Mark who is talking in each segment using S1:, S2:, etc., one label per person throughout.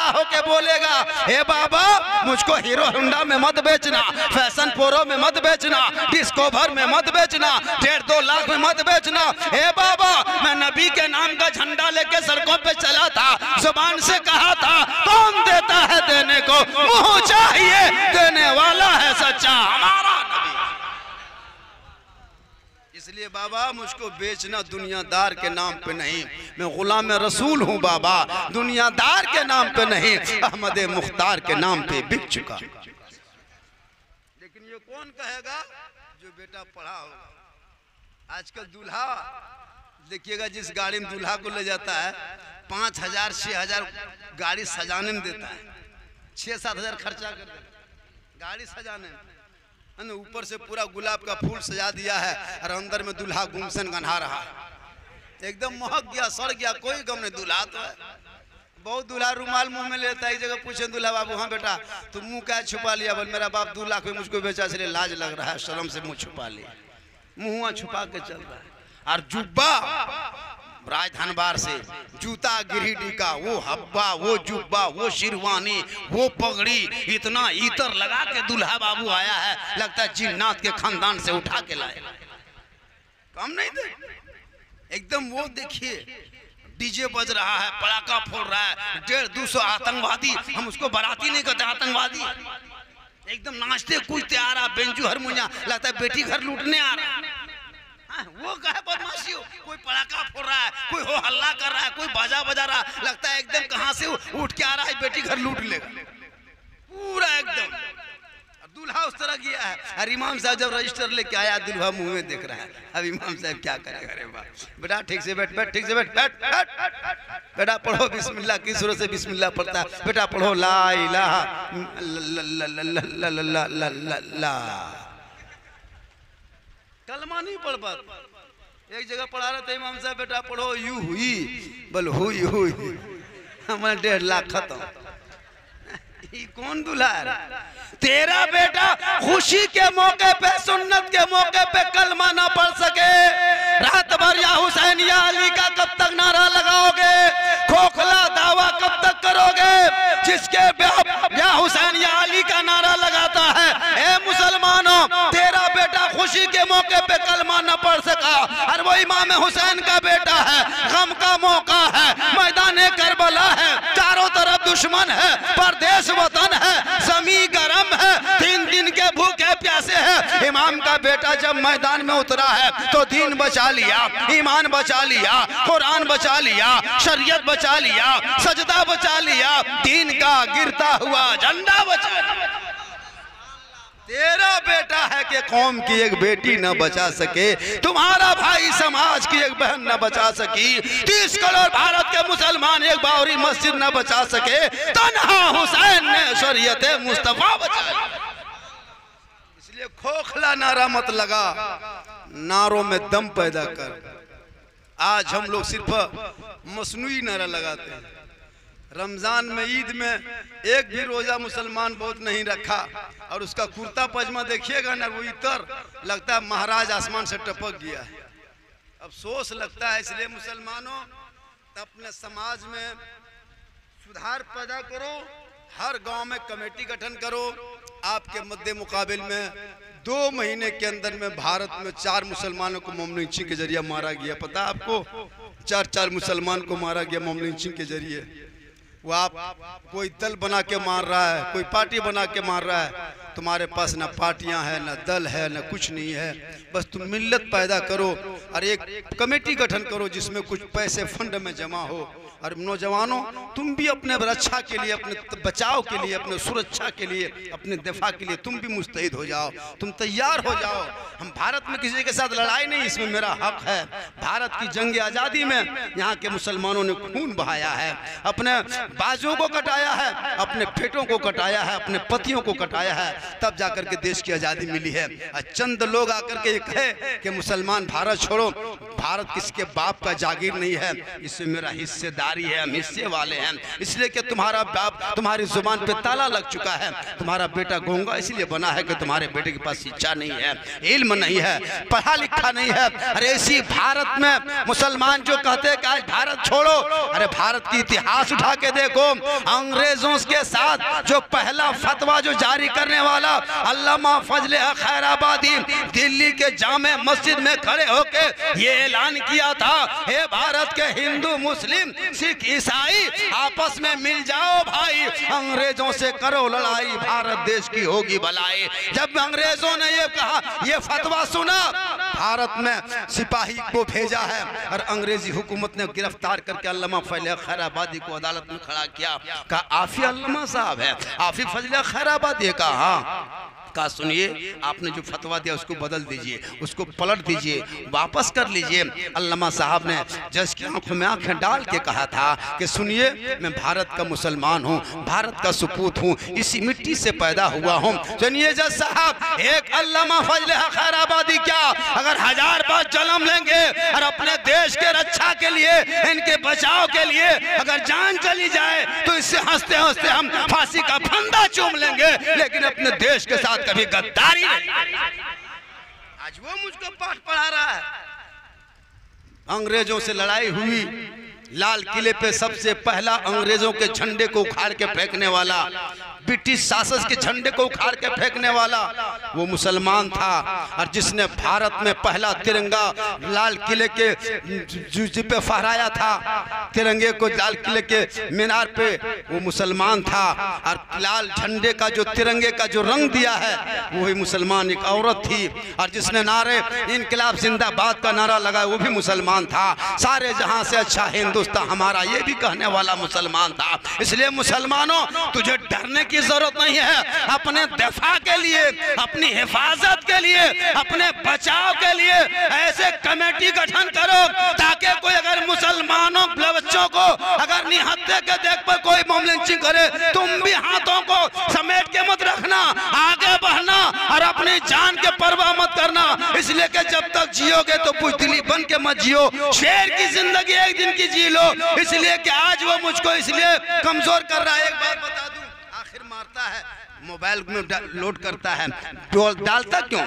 S1: खड़ा होके बोलेगा, हे बाबा मुझको हीरो होंडा में मत बेचना, फैशन प्रो में मत बेचना, डिस्कवर में मत बेचना, 1.5-2 लाख में मत बेचना। हे बाबा मैं नबी के नाम का झंडा लेके सड़कों पे चला था, जुबान से कहा था कौन देता है देने को, मुंह चाहिए देने वाला है सच्चा हमारा नबी। इसलिए बाबा मुझको बेचना दुनियादार के नाम पे नहीं, मैं गुलाम रसूल हूँ बाबा, दुनियादार के नाम पे नहीं, अहमद मुख्तार के नाम पे बिक चुका। लेकिन ये कौन कहेगा, जो बेटा पढ़ा होगा। आजकल दूल्हा देखिएगा, जिस गाड़ी में दूल्हा को ले जाता है 5,000-6,000 गाड़ी सजाने में देता है, 6-7 हज़ार खर्चा कर देता है गाड़ी सजाने में। ऊपर से पूरा गुलाब का फूल सजा दिया है और अंदर में दूल्हा गुमसन गन्हा रहा है, एकदम महक गया, सड़ गया, कोई गम नहीं। दूल्हा तो है, बहुत दूल्हा रुमाल मुंह में लेता है। एक जगह पूछे दूल्हा बाबू, हाँ बेटा तुम मुंह क्या छुपा लिया? बोल मेरा बाप 2 लाख में मुझको बेचा, इसलिए लाज लग रहा है, शर्म से मुंह छुपा लिया, मुंह छुपा के चल रहा है। और जुब्बा राजधनबार से, जूता गिरिडीह का, वो हब्बा, वो जुब्बा, वो शिरवानी, वो पगड़ी, इतना इतर लगा के दूल्हा बाबू आया है, लगता है जिन्नात के खानदान से उठा के लाए, कम नहीं थे एकदम। वो देखिए डीजे बज रहा है, पटाखा फोड़ रहा है, 150-200 आतंकवादी, हम उसको बाराती नहीं कहते, आतंकवादी एकदम नाचते कूदते आ रहा, बेंजू हारमोनिया, लगता है बेटी घर लूटने आ रहा। वो कहे बदमाशी हो, कोई पटाखा फोड़ रहा है, कोई हो हल्ला कर रहा है, कोई बाजा बजा रहा है, लगता है एकदम कहां से उठ के आ रहा है, बेटी घर लूट लेगा पूरा एकदम। दूल्हा उस तरह किया है। और इमाम साहब जब रजिस्टर लेके आया, दूल्हा मुंह में देख रहा है, अब इमाम साहब क्या करेगा? अरे वाह बेटा ठीक से बैठ, बैठ ठीक से बैठ, बैठ बैठ बेटा पढ़ो बिस्मिल्लाह, किस सूरत से बिस्मिल्लाह पढ़ता है बेटा? पढ़ो ला इलाहा ला, कलमा नहीं पढ़ पाता। एक जगह पढ़ा रहे थे इमाम साहब, बेटा पढ़ो यू हुई, बोल हुई हुई, हमारे 1.5 लाख खत्म। ये कौन दूल्हा है? तेरा बेटा खुशी के मौके पे, सुन्नत के मौके पे कलमा ना पढ़ सके, रात भर या हुसैन या अली का कब तक नारा लगाओगे? खोखला दावा कब तक करोगे? जिसके बाप या हुसैन या अली का नारा लगाता है, ए मुसलमानों तेरा बेटा खुशी के मौके पे कलमा न पढ़ सका, और वो इमाम हुसैन का बेटा है, गम का मौका है, मैदान करबला है, चारों तरफ दुश्मन है, परदेश वतन है, जमी गरम है, 3 दिन के भूखे प्यासे है। इमाम का बेटा जब मैदान में उतरा है तो दीन बचा लिया, ईमान बचा लिया, कुरान बचा लिया, शरीयत बचा लिया, सजदा बचा लिया, दीन का गिरता हुआ झंडा बचा लिया। तेरा बेटा है कि कौम की एक बेटी न बचा सके, तुम्हारा भाई समाज की एक बहन न बचा सकी, 30 करोड़ भारत के मुसलमान एक बावरी मस्जिद न बचा सके, तन्हा हुसैन ने शरीयत मुस्तफा बचाई। इसलिए खोखला नारा मत लगा, नारों में दम पैदा कर। आज हम लोग सिर्फ मसनूई नारा लगाते हैं। रमजान में, ईद में एक भी रोजा मुसलमान बहुत नहीं रखा, और उसका कुर्ता पजामा देखिएगा ना, वो इतर लगता है महाराज आसमान से टपक गया है। अफसोस लगता है। इसलिए मुसलमानों अपने समाज में सुधार पैदा करो, हर गांव में कमेटी गठन करो। आपके मद्दे मुकाबिल में 2 महीने के अंदर में भारत में 4 मुसलमानों को मोम लिंचिंग के जरिए मारा गया। पता आपको? 4 मुसलमान को मारा गया मोम लिंचिंग के जरिए। वो आप कोई दल बना के मार रहा है, कोई पार्टी बना के मार रहा है। तुम्हारे पास ना पार्टियां हैं, ना दल है, ना कुछ नहीं है। बस तुम मिल्लत पैदा करो और एक कमेटी गठन करो जिसमें कुछ पैसे फंड में जमा हो। और नौजवानों तुम भी अपने रक्षा के लिए, अपने बचाव के लिए, अपने सुरक्षा के लिए, अपने दिफा के लिए तुम भी मुस्तैद हो जाओ, तुम तैयार हो जाओ। हम भारत में किसी के साथ लड़ाई नहीं, इसमें मेरा हक है। भारत की जंग आज़ादी में यहाँ के मुसलमानों ने खून बहाया है, अपने बाजों को कटाया है, अपने पेटों को कटाया है, अपने पतियों को कटाया है, तब जाकर के देश की आज़ादी मिली है। चंद लोग आकर के कहे कि मुसलमान भारत छोड़ो, भारत किसके बाप का जागीर नहीं है, इसमें मेरा हिस्सेदार जिम्मेदारी है, हम हिस्से वाले हैं, इसलिए कि तुम्हारा बाप तुम्हारी जुबान पे ताला लग चुका है, तुम्हारा बेटा गूंगा इसलिए बना है कि तुम्हारे बेटे के पास शिक्षा नहीं है, इल्म नहीं है, पढ़ा लिखा नहीं है। अरे इसी भारत में मुसलमान जो कहते हैं कि आज भारत छोड़ो, अरे भारत की इतिहास उठा के देखो, अंग्रेजों के साथ जो पहला फतवा जो जारी करने वाला अल्लामा फजले खैराबादी दिल्ली के जामे मस्जिद में खड़े होके ये ऐलान किया था, हे भारत के हिंदू मुस्लिम सिख ईसाई आपस में मिल जाओ भाई, अंग्रेजों से करो लड़ाई, भारत देश की होगी भलाई। जब अंग्रेजों ने ये कहा, ये फतवा सुना, भारत में सिपाही को भेजा है और अंग्रेजी हुकूमत ने गिरफ्तार करके अल्लामा फजले खैराबादी को अदालत में खड़ा किया। कहा आफी अल्लामा साहब है, आफी फजले खैराबादी। कहा सुनिए, आपने जो फतवा दिया उसको बदल दीजिए, उसको पलट दीजिए, वापस कर लीजिए। अल्लामा साहब ने जज की आंखों में आंखें डाल के कहा था कि सुनिए, मैं भारत का मुसलमान हूँ, भारत का सपूत हूँ, इसी मिट्टी से पैदा हुआ हूँ। सुनिए जज साहब, एक अल्लामा फजले खैराबादी क्या अगर 1000 बार जन्म लेंगे और अपने देश के रक्षा के लिए, इनके बचाव के लिए अगर जान चली जाए तो इससे हंसते हंसते हम फांसी का फंदा चूम लेंगे, लेकिन अपने देश के साथ कभी गद्दारी नहीं। आज वो मुझको पाठ पढ़ा रहा है। अंग्रेजों से लड़ाई हुई, लाल किले पे सबसे पहला अंग्रेजों के झंडे को उखाड़ के फेंकने वाला, ब्रिटिश शासक के झंडे को उखाड़ के फेंकने वाला वो मुसलमान था। और जिसने भारत में पहला तिरंगा लाल किले के जूजी पे फहराया था, तिरंगे को लाल किले के मीनार पे, वो मुसलमान था। और लाल झंडे का जो तिरंगे का जो रंग दिया है वही मुसलमान एक औरत थी। और जिसने नारे इनकलाब जिंदाबाद का नारा लगाया वो भी मुसलमान था। सारे जहां से अच्छा हिंदुस्तान हमारा, ये भी कहने वाला मुसलमान था। इसलिए मुसलमानों, तुझे डरने की जरूरत नहीं है। अपने दफा के लिए, अपनी हिफाजत के लिए, अपने बचाव के लिए ऐसे कमेटी गठन करो ताकि कोई अगर मुसलमानों बच्चों को अगर निहत्थे के देख पर कोई बम लिंचिंग करे, तुम भी हाथों को समेट के मत रखना, आगे बढ़ना और अपनी जान के परवाह मत करना। इसलिए कि जब तक जियोगे तो बुज़दिली बन के मत जियो, शेर की जिंदगी एक दिन की जी लो। इसलिए कि आज वो मुझको इसलिए कमजोर कर रहा है। एक बात बता दूं, आखिर मारता है, मोबाइल में लोड करता है, डालता क्यों?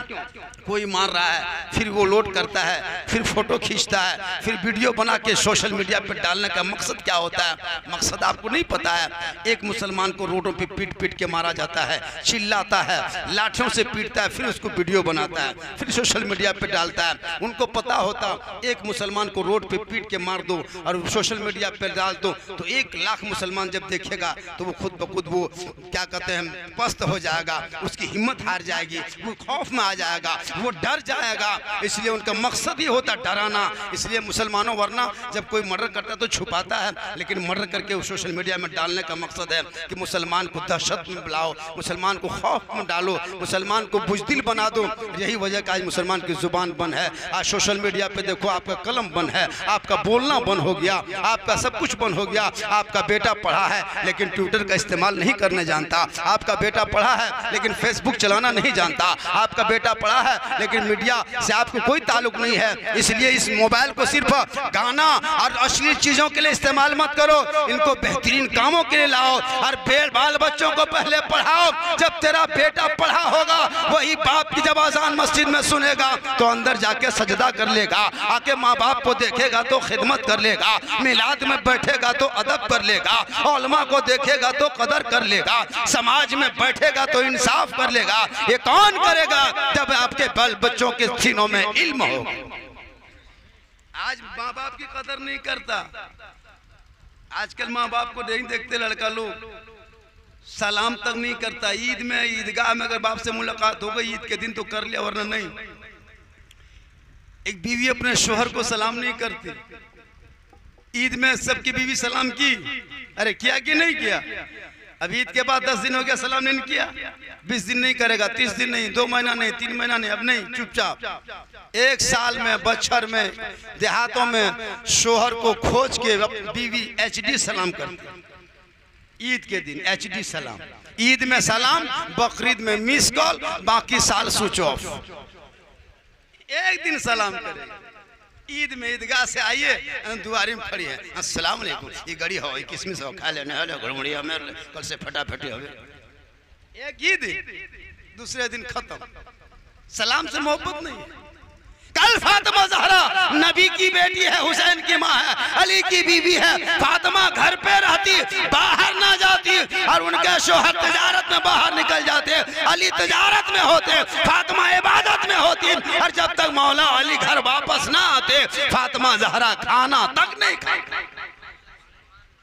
S1: कोई मार रहा है, फिर वो लोड करता है, फिर फोटो खींचता है, फिर वीडियो बना के सोशल मीडिया पे डालने का मकसद क्या होता है? मकसद आपको नहीं पता है। एक मुसलमान को रोडों पे पीट पीट के मारा जाता है, चिल्लाता है, लाठियों से पीटता है, फिर उसको वीडियो बनाता है, फिर सोशल मीडिया पे डालता है। उनको पता होता एक मुसलमान को रोड पे पीट के मार दो और सोशल मीडिया पे डाल दो तो 1 लाख मुसलमान जब देखेगा तो वो खुद ब खुद वो क्या कहते हैं, पस्त हो जाएगा, उसकी हिम्मत हार जाएगी, वो खौफ में आ जाएगा, वो डर जाएगा। इसलिए उनका मकसद ही होता डराना। इसलिए मुसलमानों, वरना जब कोई मर्डर करता है तो छुपाता है, लेकिन मर्डर करके वो सोशल मीडिया में डालने का मकसद है कि मुसलमान को दहशत में बुलाओ, मुसलमान को खौफ में डालो, मुसलमान को बुज़दिल बना दो। यही वजह का आज मुसलमान की जुबान बंद है। आज सोशल मीडिया पे देखो, आपका कलम बंद है, आपका बोलना बंद हो गया, आपका सब कुछ बंद हो गया। आपका बेटा पढ़ा है लेकिन ट्विटर का इस्तेमाल नहीं करने जानता, आपका बेटा पढ़ा है लेकिन फेसबुक चलाना नहीं जानता, आपका बेटा पढ़ा है लेकिन मीडिया से आपको कोई ताल्लुक नहीं है। इसलिए इस मोबाइल को सिर्फ गाना और अश्लील चीजों के लिए इस्तेमाल मत करो, इनको बेहतरीन कामों के लिए लाओ और बाल बच्चों को पहले पढ़ाओ। जब तेरा बेटा पढ़ा होगा, वही बाप की जब अज़ान मस्जिद में सुनेगा तो अंदर जाके सजदा कर लेगा, आके माँ बाप को देखेगा तो खिदमत कर लेगा, मिलाद में बैठेगा तो अदब कर लेगा, उलमा को देखेगा तो कदर कर लेगा, समाज में बैठेगा तो इंसाफ कर लेगा। ये कौन करेगा? जब आपके बाल बच्चों के सीनों में इल्म होगा। आज माँ बाप की कदर नहीं करता। आजकल माँ बाप को नहीं देखते लड़का लोग, सलाम तक नहीं करता। ईद में, ईदगाह में अगर बाप से मुलाकात हो गई ईद के दिन तो कर लिया, वरना नहीं। एक बीवी अपने शोहर को सलाम नहीं करती। ईद में सबकी बीवी सलाम की, अरे किया कि नहीं किया? अब ईद के बाद 10 दिन हो गया, सलाम नहीं किया, 20 दिन नहीं करेगा, 30 दिन नहीं, 2 महीना नहीं, 3 महीना नहीं, अब नहीं, चुपचाप। 1 साल में, बछर में, देहातों में शोहर को खोज के बीवी HD सलाम करती। ईद के दिन HD सलाम, ईद में सलाम, बकरीद में मिस कॉल, बाकी साल स्विच ऑफ। एक दिन सलाम करेगा। ईद में ईदगाह से आइए, दुआरी में खड़ी है, अस्सलाम वालेकुम, ये गड़ी हो किसमिस हो खा लेने वाले घुड़मुड़िया में कल से फटाफटी हो। एक ईद दूसरे दिन खत्म, सलाम से मोहब्बत नहीं। कल फातिमा ज़हरा नबी की बेटी है, हुसैन की माँ है, अली की बीवी है। फातिमा घर पे रहती, बाहर ना जाती, और उनके शोहर तिजारत में बाहर निकल जाते, अली तिजारत में होते, फातिमा इबादत में होती। और जब तक मौला अली घर वापस ना आते, फातिमा ज़हरा खाना तक नहीं खाती।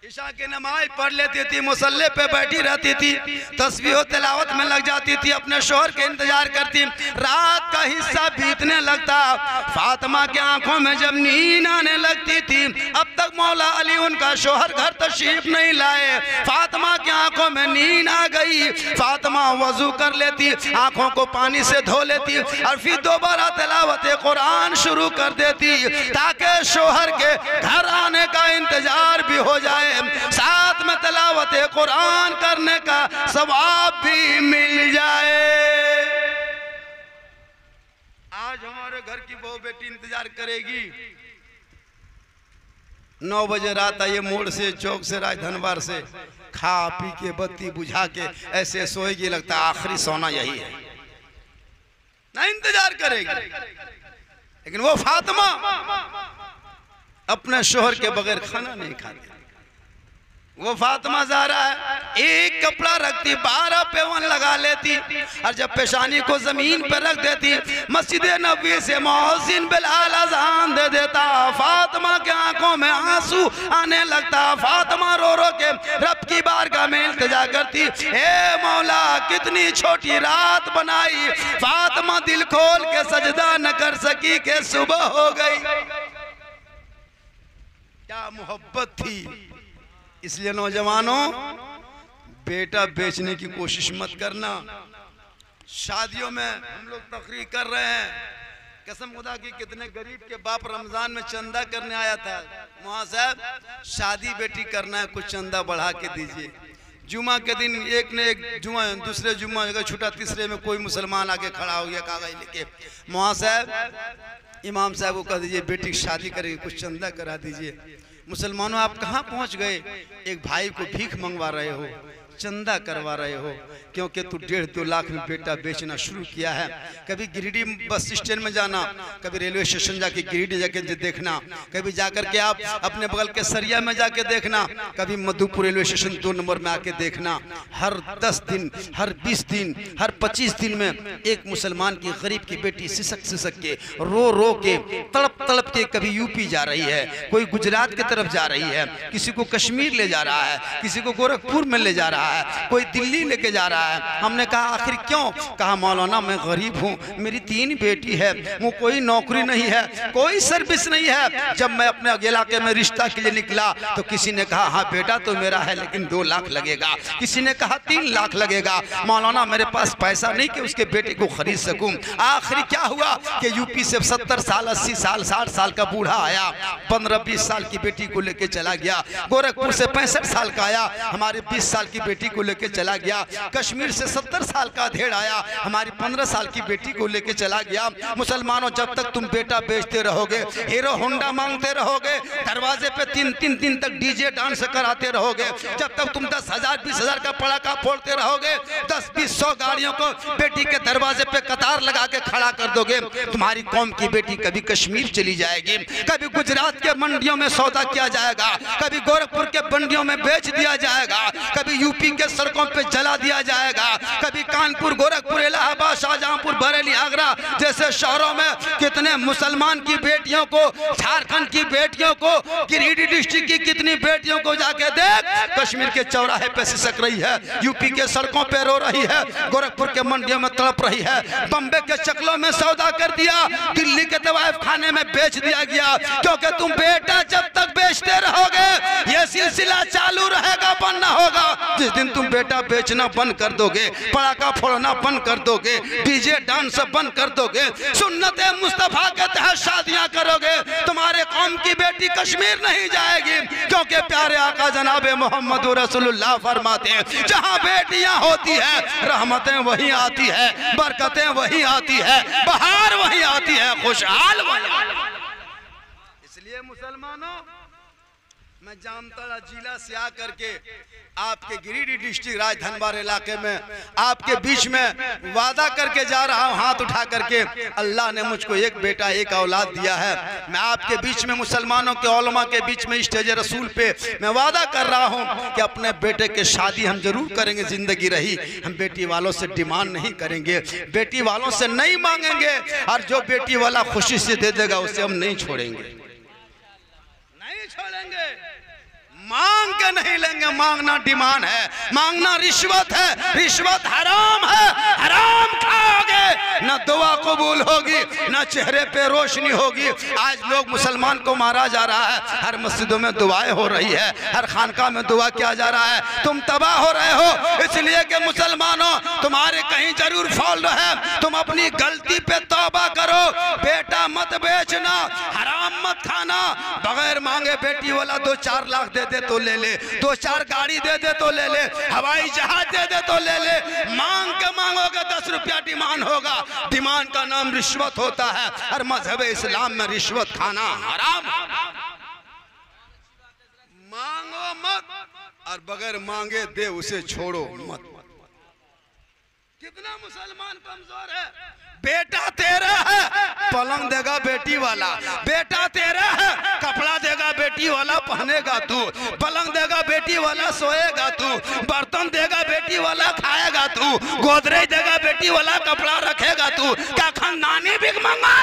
S1: ईशा की नमाज पढ़ लेती थी, मुसल्ले पे बैठी रहती थी, तस्बीह और तिलावत में लग जाती थी, अपने शोहर के इंतजार करती। रात का हिस्सा बीतने लगता, फातिमा की आंखों में जब नींद आने लगती थी, अब तक मौला अली उनका शोहर घर तशरीफ नहीं लाए। फातिमा की आंखों में नींद आ गई, फातिमा वजू कर लेती, आंखों को पानी से धो लेती, और फिर दोबारा तिलावत कुरान शुरू कर देती, ताकि शोहर के घर आने का इंतजार भी हो जाए, साथ में तिलावत कुरान करने का सवाब भी मिल जाए। आज हमारे घर की बहू बेटी इंतजार करेगी, 9 बजे रात आइए मोड़ से, चौक से, राजधनवार से, खा पी के बत्ती बुझा के ऐसे सोएगी, लगता है आखिरी सोना यही है, ना इंतजार करेगी। लेकिन वो फातिमा अपने शोहर के बगैर खाना नहीं खाती। वो फातिमा ज़हरा है, एक कपड़ा रखती, 12 पेवन लगा लेती, और जब पेशानी को जमीन पर रख देती, मस्जिद नबी से मुअज्जिन बिलाल अज़ान दे देता, फातिमा के आंखों में आंसू आने लगता। फातिमा रो रो के रब की बारगाह में इल्तिजा करती, हे मौला कितनी छोटी रात बनाई। फातिमा दिल खोल के सजदा न कर सकी कि सुबह हो गई। क्या मोहब्बत थी। इसलिए नौजवानों, बेटा बेचने की कोशिश मत करना। शादियों में हम लोग तकरीर कर रहे हैं, कसम खुदा की कितने गरीब के बाप रमजान में चंदा करने आया था, वहाँ साहब शादी बेटी करना है, कुछ चंदा बढ़ा के दीजिए। जुमा के दिन एक ने एक जुमा, दूसरे जुमा अगर छूटा, तीसरे में कोई मुसलमान आके खड़ा हो गया कागज लेके, वहाँ साहब इमाम साहब को कह दीजिए बेटी की शादी करेंगे, कुछ चंदा करा दीजिए। मुसलमानों आप कहाँ पहुँच गए। एक भाई को भीख मंगवा रहे हो, चंदा करवा रहे हो, क्योंकि तू 1.5-2 लाख में बेटा बेचना शुरू किया है। कभी गिरिडीह बस स्टैंड में जाना, कभी रेलवे स्टेशन जाके गिरिडीह जाके देखना, कभी जाकर के आप अपने बगल के सरिया में जाके देखना, कभी मधुपुर रेलवे स्टेशन 2 नंबर में आके देखना। हर 10 दिन, हर 20 दिन, हर 25 दिन में एक मुसलमान की गरीब की बेटी सिसक के रो रो के तड़प तड़प के कभी यूपी जा रही है, कोई गुजरात की तरफ जा रही है, किसी को कश्मीर ले जा रहा है, किसी को गोरखपुर में ले जा रहा है, कोई दिल्ली लेके जा रहा है। हमने कहा आखिर क्यों? कहा मौलाना मैं गरीब हूँ, मेरी 3 बेटी है, वो कोई नौकरी नहीं है, कोई सर्विस नहीं है। जब मैं अपने इलाके में रिश्ता के लिए निकला तो किसी ने कहा हाँ बेटा तो मेरा है, लेकिन 2 लाख लगेगा, किसी ने कहा 3 लाख लगेगा। मौलाना मेरे पास पैसा नहीं कि उसके बेटे को खरीद सकूं। आखिर क्या हुआ कि यूपी से 70 साल, 80 साल, 60 साल का बूढ़ा आया, 15-20 साल की बेटी को लेके चला गया। गोरखपुर से 65 साल का आया, हमारे 20 साल की बेटी को लेके चला गया। कश्मीर से 70 साल का अधेड़ आया, हमारी 15 साल की बेटी को लेके चला गया। मुसलमानों, जब तक तुम बेटा बेचते रहोगे, हीरो होंडा मांगते रहोगे, दरवाजे पे 3-3 दिन तक डीजे डांस कराते रहोगे, जब तक तुम 10,000-20,000 का पटाखा फोड़ते रहोगे, 10-20-100 गाड़ियों को बेटी के दरवाजे पे कतार लगा के खड़ा कर दोगे, तुम्हारी कौम की बेटी कभी कश्मीर चली जाएगी, कभी गुजरात के मंडियों में सौदा किया जाएगा, कभी गोरखपुर के मंडियों में बेच दिया जाएगा, कभी यूपी के सड़कों पे जला दिया जाएगा, कभी कानपुर, गोरखपुर, इलाहाबाद, शाहजहांपुर, बरेली, आगरा जैसे शहरों में कितने मुसलमान की बेटियों को, झारखंड की बेटियों को, गिरिडीह डिस्ट्रिक्ट की कितनी बेटियों को जाके देख, कश्मीर के चौराहे पे सिसक रही है, यूपी के सड़कों पे रो रही है, गोरखपुर के मंडियों में तड़प रही है, बम्बे के चकलों में सौदा कर दिया, दिल्ली के तवाइफ खाने में बेच दिया गया, क्योंकि तुम बेटा जब तक बेचते रहोगे ये सिलसिला चालू रहेगा, बंद ना होगा। जिस दिन तुम बेटा बेचना बंद कर दोगे, पटाखा फोड़ना बंद कर दोगे, डीजे डांस बंद कर दोगे, सुन्नते मुस्तफा के तहत शादियां करोगे, तुम्हारे कौम की बेटी कश्मीर नहीं जाएगी, क्योंकि प्यारे आका जनाबे मोहम्मद रसूलुल्लाह फरमाते हैं जहां बेटियां होती है रहमतें वहीं आती है, बरकतें वहीं आती है, बहार वहीं आती है, खुशहाल वहीं। मुसलमानों, मैं जामताड़ा जिला से आकर के आपके गिरिडीह डिस्ट्रिक्ट राजधनबार इलाके में आपके बीच में वादा करके जा रहा हूं, हाथ उठा करके। अल्लाह ने मुझको एक बेटा एक औलाद दिया है। मैं आपके बीच में मुसलमानों के उलमा के बीच में स्टेज रसूल पे मैं वादा कर रहा हूं कि अपने बेटे के शादी हम जरूर करेंगे। जिंदगी रही हम बेटी वालों से डिमांड नहीं करेंगे, बेटी वालों से नहीं मांगेंगे, और जो बेटी वाला खुशी से दे देगा उसे हम नहीं छोड़ेंगे, नहीं छोड़ेंगे। मांग के नहीं लेंगे। मांगना डिमांड है, मांगना रिश्वत है, रिश्वत हराम है। हराम खाओगे ना दुआ कबूल होगी, ना चेहरे पे रोशनी होगी। आज लोग मुसलमान को मारा जा रहा है, हर मस्जिदों में दुआएं हो रही है, हर खानका में दुआ किया जा रहा है। तुम तबाह हो रहे हो इसलिए कि मुसलमानों तुम्हारे कहीं जरूर फॉल्ट है। तुम अपनी गलती पे तौबा करो। बेटा मत बेचना, हराम मत खाना। बगैर मांगे बेटी वाला 2-4 लाख दे दे तो ले ले, 2-4 गाड़ी दे दे तो ले ले, हवाई जहाज दे दे तो ले ले। मांग के मांगोगे 10 रुपया डिमांड होगा। डिमांड का नाम रिश्वत होता है। हर मजहब इस्लाम में रिश्वत खाना हराम। मांगो मत और बगैर मांगे दे उसे छोड़ो मत। कितना मुसलमान कमजोर है। बेटा तेरा है पलंग देगा बेटी वाला, बेटा तेरा है कपड़ा देगा बेटी वाला पहनेगा तू, पलंग देगा बेटी वाला सोएगा तू, बर्तन देगा बेटी वाला खाएगा तू, गोदरेज देगा बेटी वाला कपड़ा रखेगा तू। क्या खानदानी भिख मंगा?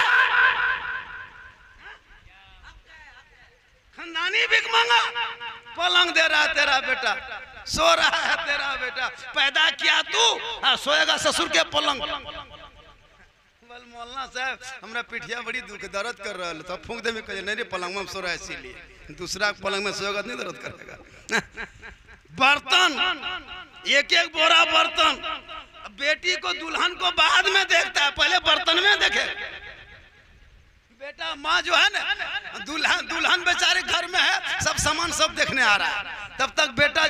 S1: खानदानी भिख मंगा? पलंग दे रहा है तेरा बेटा, सो रहा है तेरा बेटा, पैदा किया तू, सोएगा ससुर के पलंग। मौलाना साहब हमरा पिठिया बड़ी दुख दर्द कर रहा है, तो फूंक दे में कहे नहीं रे पलंग में सो रहा है इसीलिए, दूसरा पलंग में सोएगा नहीं दर्द करेगा। बर्तन एक एक बोरा बर्तन। बेटी को दुल्हन को बाद में देखता है, पहले बर्तन में देखे। बेटा माँ जो है ना, दुल्हन बेचारे घर में है, सब सामान सब देखने आ रहा है। तब तक बेटा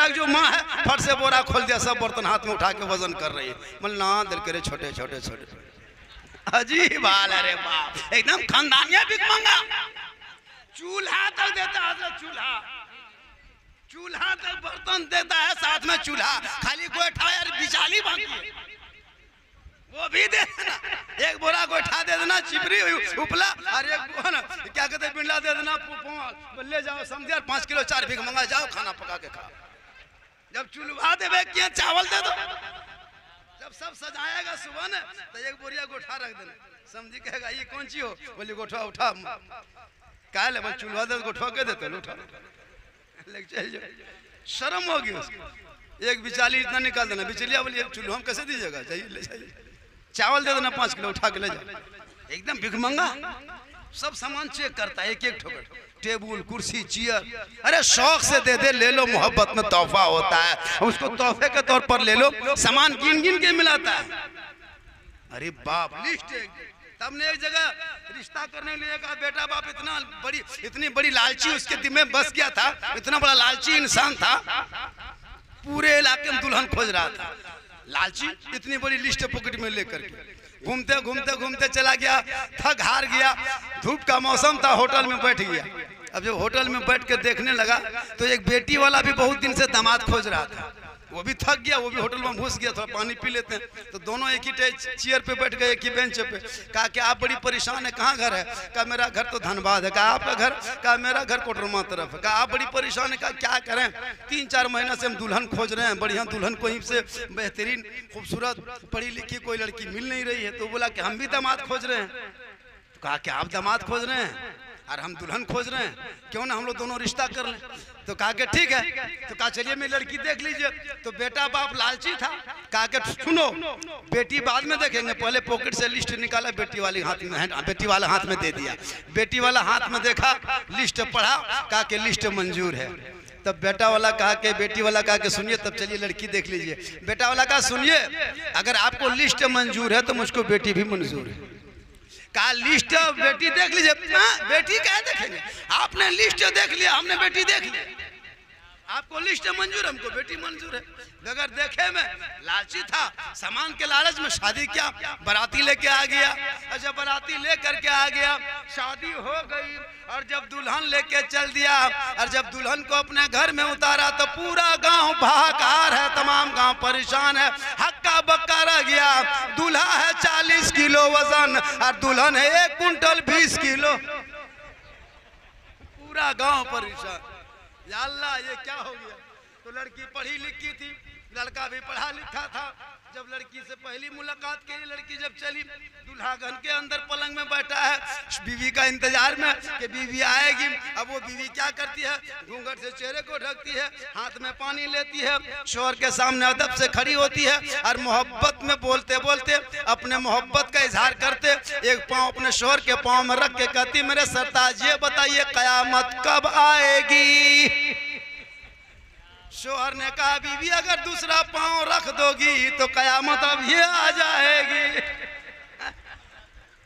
S1: जो माँ है फट से बोरा खोल दिया, सब बर्तन हाथ में उठा के वजन कर रही है। मतलब ना दिल करे छोटे छोटे छोटे। अजीब हाल है रे बाप, एकदम खानदानिया भिख मंगा। चूल्हा तक देता है, चूल्हा तक बर्तन देता है, साथ में चूल्हा, खाली गोइठा यार बिचाली बाकी है वो भी दे देना। एक बोरा गोइठा दे देना, चिपरी उपला, और एक ना क्या कहते पिंडला दे देना, ले जाओ समझे 5 किलो 4 भिख मंगा, जाओ खाना पका के खाओ। जब चूल्हा देवे क्या चावल दे दो। जब सब सजाएगा सुबह न तो एक बोरिया गोठा रख देना, समझी कहेगा ये कौन सी हो, बोली गोठा उठा क्या ले चूल्हा दे गोठा के देते उठा ले चल जाओ। शर्म होगी उसको। एक बिचाली इतना निकाल देना, बिचलिया बोली चूल्हा हम कैसे दीजिएगा, चाहिए ले जाइए। चावल दे देना 5 किलो उठा के ले जाओ। एकदम भिख मंगा। सब सामान चेक करता है, एक एक ठोकर, टेबुल कुर्सी चेयर। अरे शौक से दे दे, ले लो, मोहब्बत में तोहफा होता है, उसको तोहफे के तौर पर ले लो। सामान गिन गिन के मिलाता है। अरे बाप लिस्ट तब ने एक जगह रिश्ता करने लिए कहा, बेटा बाप इतनी बड़ी लालची उसके दिल में बस गया था, इतना बड़ा लालची इंसान था, पूरे इलाके में दुल्हन खोज रहा था। लालची इतनी बड़ी लिस्ट पॉकेट में लेकर के घूमते घूमते घूमते चला गया, थक हार गया, धूप का मौसम था, होटल में बैठ गया। अब जब होटल में बैठ के देखने लगा तो एक बेटी वाला भी बहुत दिन से दामाद खोज रहा था, वो भी थक गया, वो भी होटल में घुस गया, थोड़ा पानी पी लेते हैं। तो दोनों एक ही चेयर पे बैठ गए, एक ही बेंच पे। कहा कि आप बड़ी परेशान है, कहाँ घर है? कहा मेरा घर तो धनबाद है। कहा आपका घर? कहा मेरा घर कोटरमा तरफ है। कहा आप बड़ी परेशान है। कहा क्या करें, 3-4 महीना से हम दुल्हन खोज रहे हैं, बढ़िया दुल्हन कहीं से बेहतरीन खूबसूरत पढ़ी लिखी कोई लड़की मिल नहीं रही है। तो बोला कि हम भी दामाद खोज रहे हैं। तो कहा कि आप दामाद खोज रहे हैं और हम दुल्हन खोज रहे हैं, क्यों ना हम लोग दोनों रिश्ता कर लें। तो कहा कि ठीक है। तो कहा चलिए मेरी लड़की देख लीजिए। तो बेटा बाप लालची था, कहा कि सुनो बेटी बाद में देखेंगे, पहले पॉकेट से लिस्ट निकाला, बेटी वाले हाथ में, बेटी वाला हाथ में दे दिया। बेटी वाला हाथ में देखा, लिस्ट पढ़ा, कहा कि लिस्ट मंजूर है। तब बेटा वाला कहा कि बेटी वाला कहा कि सुनिए, तब चलिए लड़की देख लीजिए। बेटा वाला कहा सुनिए, अगर आपको लिस्ट मंजूर है तो मुझको बेटी भी मंजूर है। कहा लिस्ट बेटी देख लीजिए। बेटी क्या देखेंगे, आपने लिस्ट देख लिया, हमने बेटी देख ली। आपको लिस्ट मंजूर, हमको बेटी मंजूर है। बगैर देखे में लालची था, सामान के लालच में शादी किया, बाराती लेके आ गया। और जब बाराती लेकर के आ गया, शादी हो गई और जब दुल्हन लेके चल दिया और जब दुल्हन को अपने घर में उतारा तो पूरा गांव भाकार है, तमाम गांव परेशान है, हक्का बक्का रह गया। दूल्हा है 40 किलो वजन और दुल्हन है 1 कुंटल 20 किलो। पूरा गांव परेशान। या अल्लाह, ये क्या हो गया? तो लड़की पढ़ी लिखी थी, लड़का भी पढ़ा लिखा था। जब लड़की से पहली मुलाकात के लिए लड़की जब चली, दूल्हा घर के अंदर पलंग में बैठा है, बीवी का इंतजार में कि बीवी आएगी। अब वो बीवी क्या करती है, घूंघट से चेहरे को ढकती है, हाथ में पानी लेती है, शोहर के सामने अदब से खड़ी होती है और मोहब्बत में बोलते बोलते अपने मोहब्बत का इजहार करते एक पाँव अपने शोहर के पाँव में रख के कहती, मेरे सरताज ये बताइए कयामत कब आएगी? शोहर ने कहा, बीवी अगर दूसरा पांव रख दोगी तो कयामत अब ये आ जाएगी।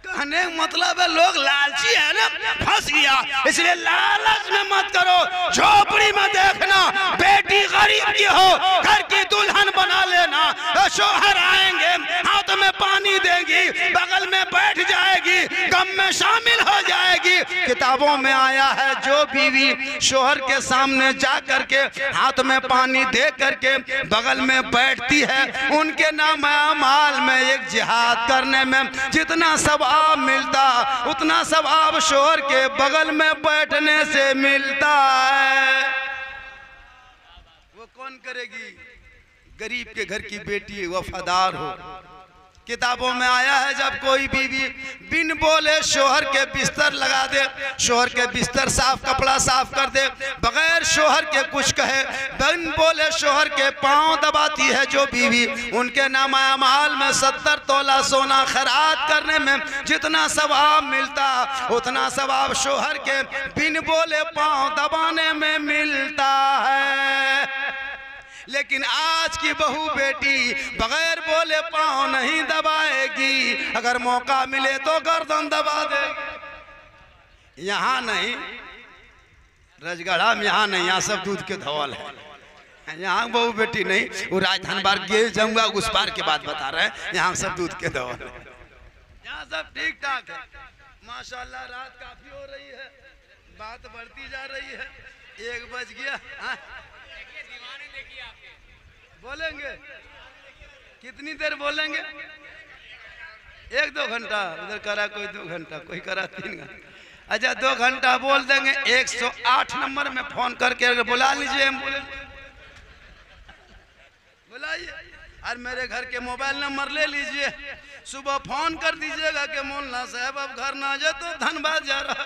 S1: कहने मतलब है लोग लालची है ना, फंस गया। इसलिए लालच में मत करो। झोपड़ी में देखना, बेटी गरीब की हो, घर की दुल्हन बना लेना। तो शोहर आएंगे, हाथ में पानी देंगी, बगल में बैठ जाएगी, गम में शामिल हो जाएगी। किताबों में आया है जो बीवी शोहर के सामने जा करके हाथ में पानी दे करके बगल में बैठती है, उनके नाम अमाल में एक जिहाद करने में जितना सवाब मिलता उतना सवाब शोहर के बगल में बैठने से मिलता है। वो कौन करेगी? गरीब के घर की बेटी वफादार हो। किताबों में आया है जब कोई बीवी बिन बोले शोहर के बिस्तर लगा दे, शोहर के बिस्तर साफ कपड़ा साफ कर दे, बगैर शोहर के कुछ कहे, बिन बोले शोहर के पांव दबाती है जो बीवी, उनके नाम अमाल में 70 तोला सोना खैरात करने में जितना सवाब मिलता उतना सवाब शोहर के बिन बोले पांव दबाने में मिलता है। लेकिन आज की बहू बेटी बगैर बोले पांव नहीं दबाएगी, अगर मौका मिले तो गर्दन दबा देगी। यहाँ नहीं, रजगढ़ा में यहाँ नहीं, यहाँ सब दूध के धवल है। यहाँ बहू बेटी नहीं, वो राजधानी बार गे जाऊंगा उस बार के बाद बता रहे हैं, यहाँ सब दूध के धवल है। यहाँ सब ठीक ठाक है माशाल्लाह। रात काफी हो रही है, बात बढ़ती जा रही है, 1 बज गया। बोलेंगे कितनी देर बोलेंगे? 1-2 घंटा। उधर करा कोई 2 घंटा, कोई करा 3 घंटा। अच्छा 2 घंटा बोल देंगे। 108 नंबर में फोन करके अगर बुला लीजिए, हम बुलाइए। और मेरे घर के मोबाइल नंबर ले लीजिए, सुबह फोन कर दीजिएगा कि मोहल्ला साहब अब घर ना जाए तो धनबाद जा रहा।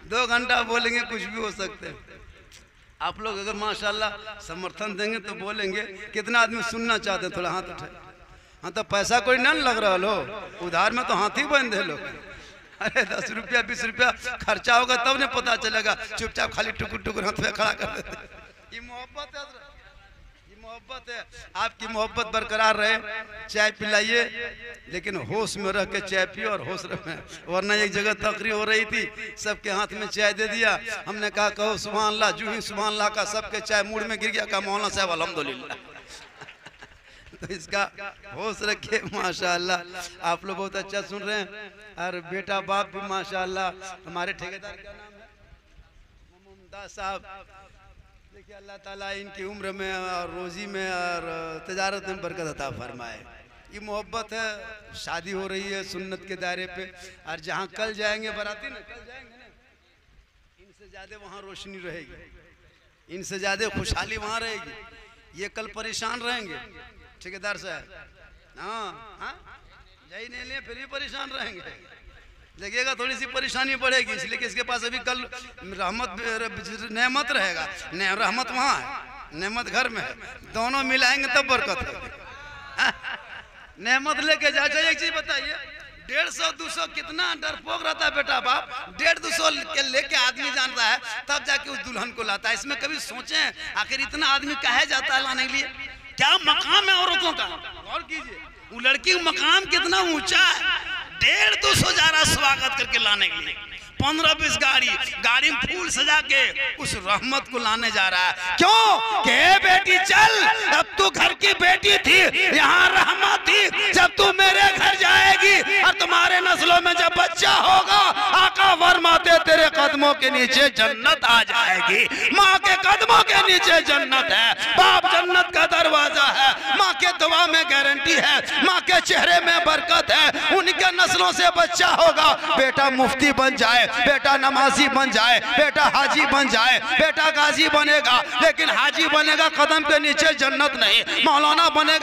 S1: 2 घंटा बोलेंगे, कुछ भी हो सकते हैं। आप लोग अगर माशाल्लाह समर्थन देंगे तो बोलेंगे। कितना आदमी सुनना चाहते हैं? थोड़ा हाथ उठाए। हाँ तो पैसा कोई न लग रहा लो, उधार में तो हाथ ही बंद है लोग। अरे 10 रुपया 20 रुपया खर्चा होगा तब नहीं पता चलेगा, चुपचाप खाली टुकुर टुकुर हाथ में खड़ा कर देते। ये मोहब्बत है, ये मोहब्बत है। आपकी मोहब्बत बरकरार रहे, चाय पिलाइए लेकिन होश में रह के चाय पियो और होश में। वरना एक जगह तकरीर हो रही थी, सबके हाथ में चाय दे दिया, हमने कहा कहो सुभान अल्लाह, जूं ही सुभान अल्लाह का सबके चाय मूड में गिर गया। कहा मौलाना साहब अल्हम्दुलिल्लाह। तो इसका होश रखिए माशाल्लाह। आप लोग बहुत अच्छा सुन रहे हैं। और बेटा बाप भी माशाल्लाह। हमारे ठेकेदार का नाम है मुमताज साहब। देखिए अल्लाह ताला इनकी उम्र में और रोजी में और तजारत में बरकत अता फरमाए। ये मोहब्बत है। शादी हो रही है सुन्नत के दायरे पे। और जहाँ कल जाएंगे बाराती ना, कल जाएंगे ना, इनसे ज़्यादा वहाँ रोशनी रहेगी, इनसे ज़्यादा खुशहाली वहाँ रहेगी। ये कल परेशान रहेंगे ठेकेदार साहब। हाँ यही नहीं लिए फिर भी परेशान रहेंगे। देखिएगा थोड़ी सी परेशानी बढ़ेगी, इसलिए कि इसके पास अभी कल रहमत नेमत रहेगा। रहमत वहाँ है, नेमत घर में है, दोनों मिलाएंगे तब बरकत है। नेमत लेके जा चाहिए। एक चीज बताइए, 150-200 कितना डरपोक रहता है बेटा बाप। 150-200 के लेके आदमी जानता है तब जाके उस दुल्हन को लाता है। इसमें कभी सोचें आखिर इतना आदमी कहे जाता है लाने के लिए? क्या मकाम है औरतों का, गौर कीजिए। वो लड़की का मकाम कितना ऊंचा है। 150-200 जा रहा स्वागत करके लाने के लिए। 15-20 गाड़ी में फूल सजा के उस रहमत को लाने जा रहा है। क्यों कि बेटी चल, अब तू घर की बेटी थी, यहाँ रहमत थी, जब तू मेरे घर जाएगी और तुम्हारे नस्लों में जब बच्चा होगा, आका फरमाते तेरे कदमों के नीचे जन्नत आ जाएगी। माँ के कदमों के नीचे जन्नत है, बाप जन्नत का दरवाजा है, माँ के दुआ में गारंटी है, माँ के चेहरे में बरकत है, उनके नस्लों से बच्चा होगा। बेटा मुफ्ती बन जाए, बेटा नमाजी बन जाए, बेटा हाजी बन जाए, बेटा गाजी बनेगा, लेकिन हाजी बनेगा कदम के नीचे जन्नत नहीं, मौलाना बनेगा